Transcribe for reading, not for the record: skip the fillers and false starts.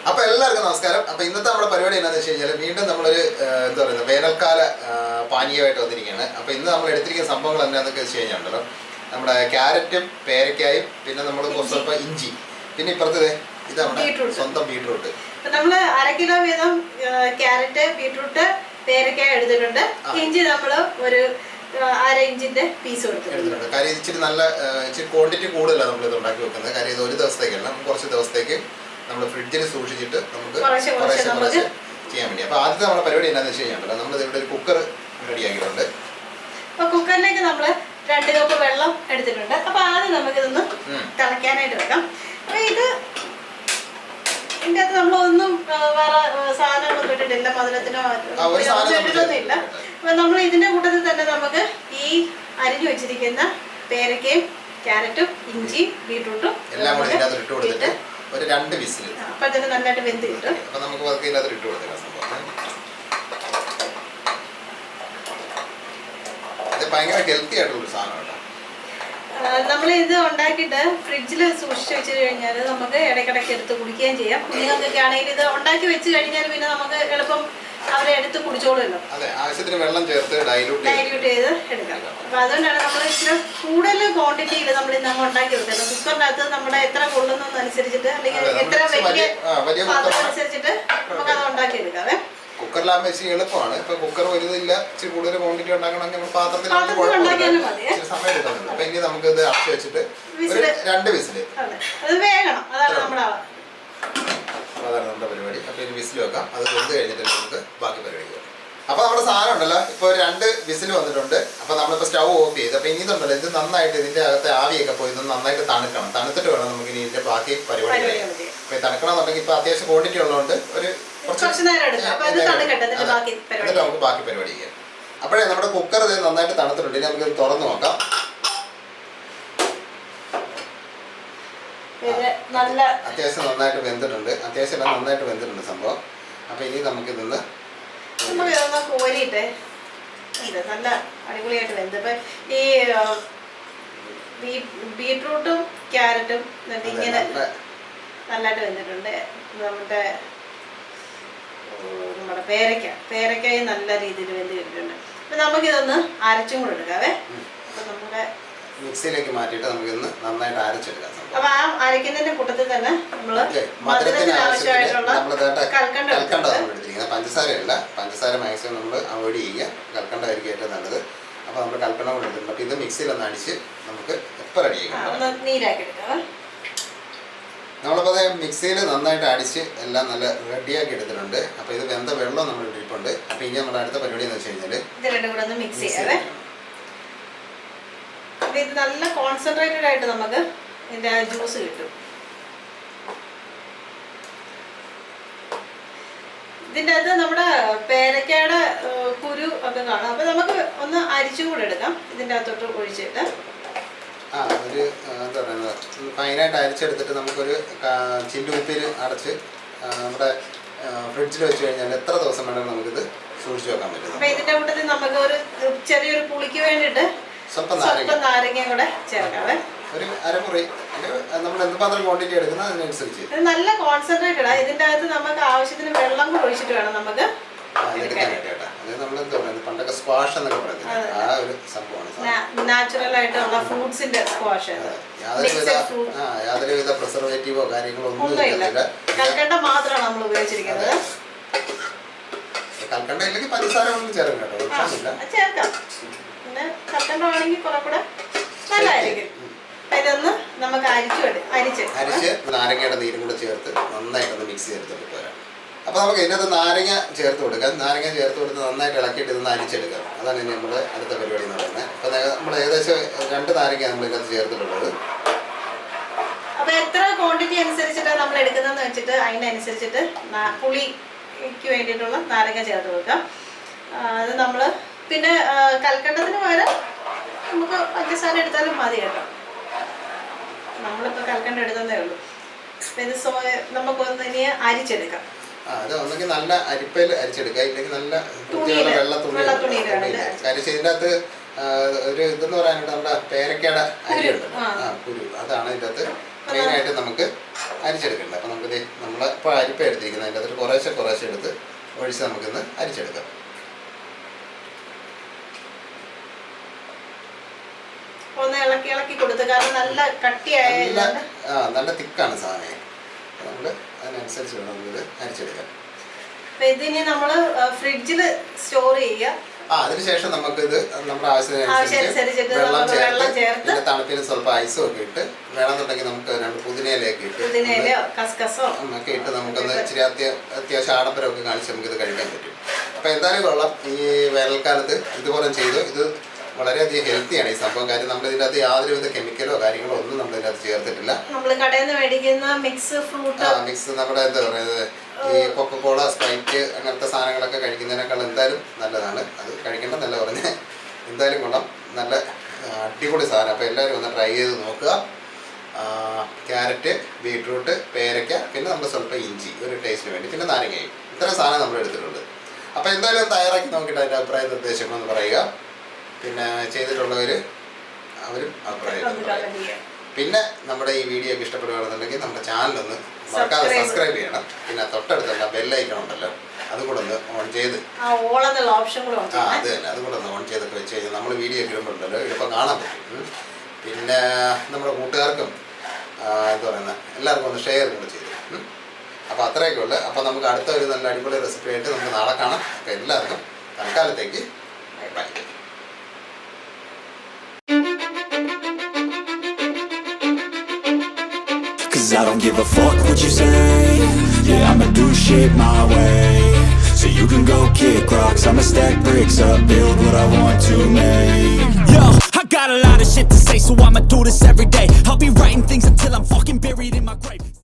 അപ്പോൾ എല്ലാവർക്കും നമസ്കാരം. അപ്പോൾ ഇന്നത്തെ നമ്മുടെ പരിപാടി എന്താണെന്ന് വെച്ച് കഴിഞ്ഞാൽ വീണ്ടും നമ്മളൊരു എന്താ പറയുക വേനൽക്കാല പാനീയമായിട്ട് വന്നിരിക്കുകയാണ്. അപ്പോൾ ഇന്ന് നമ്മൾ എടുത്തിരിക്കുന്ന സംഭവങ്ങൾ എന്താണെന്നൊക്കെ വെച്ച് കഴിഞ്ഞാൽ നമ്മുടെ ക്യാരറ്റും പേരയ്ക്കായും പിന്നെ നമ്മൾ കുറച്ച് ഇഞ്ചി പിന്നെ ഇപ്പുറത്ത് ഇത് നമ്മുടെ സ്വന്തം ബീട്രൂട്ട്. നമ്മൾ 1/2 കിലോ വീതം ക്യാരറ്റ് ബീട്രൂട്ട് പേരയ്ക്കായ എടുത്തിട്ടുണ്ട്. ഇഞ്ചി നമ്മൾ ഒരു 1/2 ഇഞ്ചിന്റെ പീസ് എടുത്തിട്ടുണ്ട്. കാര്യം ഇച്ചിരി നല്ല ഇച്ചിരി ക്വാണ്ടിറ്റി കൂടുതലാണ് നമ്മൾ ഇത് ഉണ്ടാക്കി വെക്കുന്നത്. കാര്യം ഇത് ഒരു ദിവസത്തേക്കല്ല, കുറച്ച് ദിവസത്തേക്ക് നമ്മൾ ഫ്രിഡ്ജിൽ സൂക്ഷിച്ചിട്ട് നമുക്ക് കുറച്ച് ചെയ്യാൻ വേണ്ടി. അപ്പോൾ ആദ്യത്തെ നമ്മുടെ പരിപാടി എന്താണെന്ന് വെച്ച് കഴിഞ്ഞാൽ നമ്മൾ ഇവിടെ ഒരു കുക്കർ റെഡിയാക്കിയിട്ടുണ്ട്. അപ്പോൾ കുക്കറിലേക്ക് നമ്മൾ 2 കപ്പ് വെള്ളം എടുത്തിട്ടുണ്ട്. അപ്പോൾ ആദ്യം നമുക്കിതൊന്ന് തിളയ്ക്കാനായിട്ട് വെക്കാം. അപ്പോൾ ഇതിൻ്റെ അകത്ത് നമ്മളൊന്നും വേറെ സാധനങ്ങളൊന്നും ഇട്ടിട്ടില്ല, മധുരത്തിനോ ഇട്ടിട്ടൊന്നുമില്ല. അപ്പോൾ നമ്മൾ ഇതിൻ്റെ കൂട്ടത്തിൽ തന്നെ നമുക്ക് ഈ അരിഞ്ഞു വെച്ചിരിക്കുന്ന പേരയ്ക്കയും ക്യാരറ്റും ഇഞ്ചി ബീട്രൂട്ടും എല്ലാം കൂടി ഇതിനകത്ത് ഇട്ട് കൊടുത്തിട്ട് ഒരു 2 വിസിൽ. അപ്പോൾ തന്നെ നല്ലതായിട്ട് വെന്ത് കിട്ടും. അപ്പോൾ നമുക്ക് വർക്ക് ഇതിനകത്ത് ഇട്ട് കൊടുക്കാം. സംഭവം ഇത് ഭയങ്കര ഹെൽത്തി ആയിട്ടുള്ളൊരു സാധനമാണ് കേട്ടോ. നമ്മൾ ഇത് ഉണ്ടാക്കിയിട്ട് ഫ്രിഡ്ജിൽ സൂക്ഷിച്ച് വെച്ച് കഴിഞ്ഞാൽ നമുക്ക് ഇടയ്ക്കിടയ്ക്ക് എടുത്ത് കുടിക്കുകയും ചെയ്യാം. കുഞ്ഞുങ്ങൾക്കൊക്കെ ആണെങ്കിൽ ഇത് ഉണ്ടാക്കി വെച്ച് കഴിഞ്ഞാൽ പിന്നെ നമുക്ക് എളുപ്പം അവരെ എടുത്ത് കുടിച്ചോളുമല്ലോ. അതെ, ആവശ്യത്തിന് വെള്ളം ചേർത്ത് ഡൈല്യൂട്ട് ചെയ്ത് എടുക്കാം. അപ്പോൾ അതുകൊണ്ടാണ് നമ്മൾ ഇച്ചിരി കൂടുതൽ ക്വാണ്ടിറ്റിയിൽ നമ്മൾ ഇന്ന് അങ്ങ് ഉണ്ടാക്കി വെക്കുന്നത്. കുക്കറിനകത്ത് നമ്മുടെ എത്ര കൊള്ളുന്നതനുസരിച്ചിട്ട് അല്ലെങ്കിൽ എത്ര വലിയ പാത്രം അനുസരിച്ചിട്ട് നമുക്കത് ഉണ്ടാക്കി എടുക്കാവേ. കുക്കറിലാകുമ്പോൾ ഇച്ചിരി എളുപ്പമാണ്. ഇപ്പൊ കുക്കർ വലുതില്ല, ഇച്ചിരി കൂടുതൽ ക്വാണ്ടിറ്റി ഉണ്ടാക്കണമെങ്കിൽ നമ്മൾ പാത്രത്തിൽ സമയം എടുക്കുന്നുണ്ട്. അപ്പൊ ഇനി നമുക്ക് ഇത് അടച്ചു വെച്ചിട്ട് 2 വിസില് അത് വേഗണം. അതാണ് നമ്മുടെ പരിപാടി. അപ്പൊ ഒരു വിസിൽ വെക്കാം. അത് വെന്ത് കഴിഞ്ഞിട്ട് നമുക്ക് ബാക്കി പരിപാടി ചെയ്യാം. അപ്പൊ നമ്മുടെ സാധനം ഉണ്ടല്ലോ ഇപ്പൊ 2 വിസിൽ വന്നിട്ടുണ്ട്. അപ്പൊ നമ്മളിപ്പോ സ്റ്റൗ ഓഫ് ചെയ്ത് അപ്പൊ ഇനി ഇതുണ്ടല്ലോ ഇത് നന്നായിട്ട് ഇതിന്റെ അകത്തെ ആവിയൊക്കെ പോയി ഇത് നന്നായിട്ട് തണുക്കണം. തണുത്തിട്ട് വേണം നമുക്ക് ഇനി ഇതിന്റെ ബാക്കി പരിപാടി ചെയ്യാം. അപ്പൊ തണുക്കണം എന്നുണ്ടെങ്കിൽ ഇപ്പൊ അത്യാവശ്യം ക്വാണ്ടിറ്റി ഉള്ളതുകൊണ്ട് കുറച്ച് നേരം എടുക്കാം. എന്നിട്ട് നമുക്ക് ബാക്കി പരിപാടി ചെയ്യാം. അപ്പോഴേ നമ്മുടെ കുക്കർ ഇത് നന്നായിട്ട് തണുത്തിട്ടുണ്ട്. ഇനി നമുക്ക് ഇത് തുറന്നു നോക്കാം. അത്യാവശ്യം നന്നായിട്ട് വെന്തിട്ടുണ്ട്. അത്യാവശ്യം നന്നായിട്ട് വെന്തിട്ടുണ്ട് സംഭവം. അപ്പൊ ഇനി നമുക്ക് ഇതൊന്ന് കോരിയിട്ട് നല്ല അടിപൊളിയായിട്ട് വെന്ത്. ഇപ്പൊ ഈ ബീട്രൂട്ടും ക്യാരറ്റും ഇങ്ങനെ നല്ലതായിട്ട് വെന്തിട്ടുണ്ട്. നമ്മുടെ പേരയ്ക്കായും നല്ല രീതിയിൽ വെന്ത് കിട്ടിയിട്ടുണ്ട്. അപ്പൊ നമുക്കിതൊന്ന് അരച്ചും കൂടെ എടുക്കാവേ. അപ്പൊ നമ്മുടെ മിക്സിയിലേക്ക് മാറ്റിയിട്ട് നമുക്ക് ഇന്ന് നന്നായിട്ട് അരച്ചെടുക്കാം. അപ്പൊ ആ അരയ്ക്കുന്നതിന്റെ കൂട്ടത്തിൽ തന്നെ നമ്മള് മധുരത്തിന് ആവശ്യമായിട്ടുള്ള കൽക്കണ്ട എടുത്തിരിക്കുന്നത്. പഞ്ചസാരയല്ല, പഞ്ചസാര മാക്സിമം നമ്മൾ അവോയ്ഡ് ചെയ്യുക. കൽക്കണ്ടായിരിക്കും ഏറ്റവും നല്ലത്. അപ്പൊ നമ്മൾ കൽക്കണ്ടം കൂടെ എടുത്തിട്ടുണ്ട്. അപ്പൊ ഇത് മിക്സിയിൽ ഒന്ന് അടിച്ച് നമുക്ക് എപ്പോൾ റെഡി ചെയ്യാം. നീരാക്കി എടുക്കാം. നമ്മളിപ്പോൾ അത് മിക്സിയിൽ നന്നായിട്ട് അടിച്ച് എല്ലാം നല്ല റെഡിയാക്കി എടുത്തിട്ടുണ്ട്. അപ്പോൾ ഇത് വെന്ത വെള്ളം നമ്മൾ ഇട്ടിട്ടുണ്ട്. അപ്പോൾ ഇനി നമ്മുടെ അടുത്ത പരിപാടി എന്ന് വെച്ച് കഴിഞ്ഞാൽ ഇത് രണ്ടും കൂടെ ഒന്ന് മിക്സ് ചെയ്യാവേ. അപ്പോൾ ഇത് നല്ല കോൺസെൻട്രേറ്റഡ് ആയിട്ട് നമുക്ക് ഇതിൻ്റെ ജ്യൂസ് കിട്ടും. ഇതിൻ്റെ അകത്ത് നമ്മുടെ പേരയ്ക്കയുടെ കുരു ഒക്കെ കാണാം. അപ്പോൾ നമുക്ക് ഒന്ന് അരിച്ചും കൂടെ എടുക്കാം. ഇതിൻ്റെ അകത്തോട്ട് ഒഴിച്ചിട്ട് ഒരു എന്താ പറയുന്നത് ഫൈനായിട്ട് അരിച്ചെടുത്തിട്ട് നമുക്കൊരു ചില്ലുകുപ്പിയിൽ അടച്ച് നമ്മുടെ ഫ്രിഡ്ജിൽ വെച്ച് കഴിഞ്ഞാൽ എത്ര ദിവസം വേണമെങ്കിൽ നമുക്കിത് സൂക്ഷിച്ച് വെക്കാൻ പറ്റും. അപ്പോൾ ഇതിൻ്റെ കൂട്ടത്തിൽ നമുക്ക് ഒരു ചെറിയൊരു പുളിക്ക് വേണ്ടിയിട്ട് സ്വല്പം നാരങ്ങയും കൂടെ ചേർക്കാവേ. ഒരു അരമുറി നമ്മൾ എന്തുമാത്രം ക്വാണ്ടിറ്റി എടുക്കുന്നത് അതിനനുസരിച്ച് നല്ല കോൺസെൻട്രേറ്റഡ്. ഇതിൻ്റെ അകത്ത് നമുക്ക് ആവശ്യത്തിന് വെള്ളം കൂടെ ഒഴിച്ചിട്ട് വേണം നമുക്ക് പണ്ടൊക്കെ സ്ക്വാഷ് എന്നൊക്കെ പറയുന്നത് ആ ഒരു സംഭവമാണ്. നാച്ചുറൽ ആയിട്ടുള്ള ഫ്രൂട്ട്സിന്റെ സ്ക്വാഷ്. യാതൊരുവിധ പ്രിസർവേറ്റീവോ കാര്യങ്ങളോ ഒന്നും ഇല്ല. കൽക്കണ്ട മാത്രമാണ് നമ്മൾ ഉപയോഗിച്ചിരിക്കുന്നത്. കൽക്കണ്ട ഇല്ലെങ്കിൽ പഞ്ചസാര ഒന്നും ചേർക്കാം കേട്ടോ, ചേർക്കാം. പിന്നെ കൽക്കണ്ട ആണെങ്കിൽ കുറെ കൂടെ നല്ലതായിരിക്കും. ഇതൊന്ന് നമുക്ക് അരിച്ച് നാരങ്ങയുടെ നീരും കൂടെ ചേർത്ത് നന്നായിട്ടൊന്ന് മിക്സ് ചെയ്തെടുത്തിട്ട് പോരാം. അപ്പോൾ നമുക്ക് ഇതിനകത്ത് നാരങ്ങ ചേർത്ത് കൊടുക്കാം. നാരങ്ങ ചേർത്ത് കൊടുത്ത് നന്നായിട്ട് ഇളക്കിയിട്ട് ഇതൊന്ന് അരിച്ചെടുക്കാം. അതാണ് ഇനി നമ്മുടെ അടുത്ത പരിപാടി എന്ന് പറയുന്നത്. അപ്പോൾ നമ്മൾ ഏകദേശം 2 നാരങ്ങ നമ്മൾ ഇതിനകത്ത് ചേർത്തിട്ടുള്ളത്. അപ്പോൾ എത്ര ക്വാണ്ടിറ്റി അനുസരിച്ചിട്ടാണ് നമ്മൾ എടുക്കുന്നതെന്ന് വെച്ചിട്ട് അതിനനുസരിച്ചിട്ട് പുളിക്ക് വേണ്ടിയിട്ടുള്ള നാരങ്ങ ചേർത്ത് കൊടുക്കാം. അത് നമ്മൾ പിന്നെ കൽക്കണ്ടത്തിന് പകരം നമുക്ക് പഞ്ചസാര എടുത്താലും മതി കേട്ടോ. നമ്മളിപ്പോൾ കൽക്കണ്ട എടുത്തതേ ഉള്ളൂ. അപ്പോൾ ഇത് നമുക്കൊന്ന് ഇനി അരിച്ചെടുക്കാം. അത് ഒന്നെങ്കിൽ നല്ല അരിപ്പയിൽ അരിച്ചെടുക്കുക, ഇല്ലെങ്കിൽ നല്ല വെള്ള തുണി. കാര്യം ഇതിൻ്റെ അകത്ത് ഒരു ഇതെന്ന് പറയാനായിട്ട് നമ്മുടെ പേരക്കയുടെ അരിയുണ്ട്, കുരു. അതാണ് ഇതിൻ്റെ അകത്ത് മെയിനായിട്ട് നമുക്ക് അരിച്ചെടുക്കേണ്ടത്. അപ്പോൾ നമുക്കിത് നമ്മളിപ്പോൾ അരിപ്പ എടുത്തിരിക്കുന്നത് അതിൻ്റെ അകത്ത് കുറേശ്ശെ കുറേശ്ശെ എടുത്ത് ഒഴിച്ച് നമുക്കിന്ന് അരിച്ചെടുക്കാം. ഒന്ന് ഇളക്കി ഇളക്കി കൊടുത്ത്, കാരണം നല്ല കട്ടിയായ നല്ല തിക്കാണ് സാധനം. നമ്മൾ അതിനനുസരിച്ച് വേണം നമുക്കിത് അരിച്ചെടുക്കാം. ഇതിനി നമ്മൾ ഫ്രിഡ്ജിൽ സ്റ്റോർ ചെയ്യുക. അതിനുശേഷം നമുക്കിത് നമ്മുടെ ആവശ്യത്തിനനുസരിച്ച് വെള്ളം ചേർത്ത് പിന്നെ തണുപ്പിന് സ്വല്പം ഐസും ഒക്കെ ഇട്ട് വേണമെന്നുണ്ടെങ്കിൽ നമുക്ക് 2 പുതിനയിലേക്ക് ഇട്ട് ഒക്കെ ഇട്ട് നമുക്കൊന്ന് ഇച്ചിരി അത്യാവശ്യം ആഡംബരമൊക്കെ കാണിച്ച് നമുക്കിത് കഴിക്കാൻ പറ്റും. അപ്പോൾ എന്തായാലും കൊള്ളാം. ഈ വേനൽക്കാലത്ത് ഇതുപോലെ ചെയ്തു. ഇത് വളരെയധികം ഹെൽത്തിയാണ് ഈ സംഭവം. കാര്യം നമ്മൾ ഇതിൻ്റെ അകത്ത് യാതൊരുവിധ കെമിക്കലോ കാര്യങ്ങളോ ഒന്നും നമ്മൾ ഇതിൻ്റെ അകത്ത് ചേർത്തിട്ടില്ല. നമ്മൾ കടയിൽ നിന്ന് മേടിക്കുന്ന മിക്സ് നമ്മുടെ എന്താ പറയുന്നത്, ഈ കൊക്കക്കോള, സ്പ്രൈറ്റ് അങ്ങനത്തെ സാധനങ്ങളൊക്കെ കഴിക്കുന്നതിനേക്കാൾ എന്തായാലും നല്ലതാണ്. അത് കഴിക്കേണ്ടതല്ല പറഞ്ഞ് എന്തായാലും കൊള്ളാം. നല്ല അടിപൊളി സാധനം. അപ്പോൾ എല്ലാവരും ഒന്ന് ട്രൈ ചെയ്ത് നോക്കുക. ക്യാരറ്റ്, ബീട്രൂട്ട്, പേരയ്ക്ക, പിന്നെ നമ്മൾ സ്വല്പം ഇഞ്ചി ഒരു ടേസ്റ്റിന് വേണ്ടി, പിന്നെ നാരങ്ങയും, ഇത്രയും സാധനം നമ്മൾ എടുത്തിട്ടുണ്ട്. അപ്പോൾ എന്തായാലും തയ്യാറാക്കി നോക്കിയിട്ട് അതിൻ്റെ അഭിപ്രായ നിർദ്ദേശങ്ങളൊന്ന് പറയുക. പിന്നെ ചെയ്തിട്ടുള്ളവർ അവരും അഭിപ്രായം. പിന്നെ നമ്മുടെ ഈ വീഡിയോ ഒക്കെ ഇഷ്ടപ്പെടുകയാണെന്നുണ്ടെങ്കിൽ നമ്മുടെ ചാനലൊന്ന് മറക്കാതെ സബ്സ്ക്രൈബ് ചെയ്യണം. പിന്നെ തൊട്ടടുത്തല്ല ബെല്ലൈക്കൺ ഉണ്ടല്ലോ, അതും കൂടെ ഒന്ന് ഓൺ ചെയ്ത് അത് തന്നെ അതും കൂടെ ഒന്ന് ഓൺ ചെയ്തൊക്കെ വെച്ച് കഴിഞ്ഞാൽ നമ്മൾ വീഡിയോ ഒക്കെ ഇടുമ്പോഴല്ലോ എളുപ്പം കാണാൻ പറ്റും. പിന്നെ നമ്മുടെ കൂട്ടുകാർക്കും എന്താ പറയുന്നത് എല്ലാവർക്കും ഒന്ന് ഷെയർ കൂടെ ചെയ്തു. അപ്പോൾ അത്രയൊക്കെ ഉള്ളു. അപ്പോൾ നമുക്ക് അടുത്ത ഒരു നല്ല അടിപൊളി റെസിപ്പി ആയിട്ട് നമുക്ക് നാളെ കാണാം. അപ്പോൾ എല്ലാവർക്കും തൽക്കാലത്തേക്ക് by. Cause I don't give a fuck what you say. Yeah, I'ma do shit my way. So you can go kick rocks, I'ma stack bricks up, build what I want to make. Yo, I got a lot of shit to say, so I'ma do this every day. I'll be writing things until I'm fucking buried in my grave.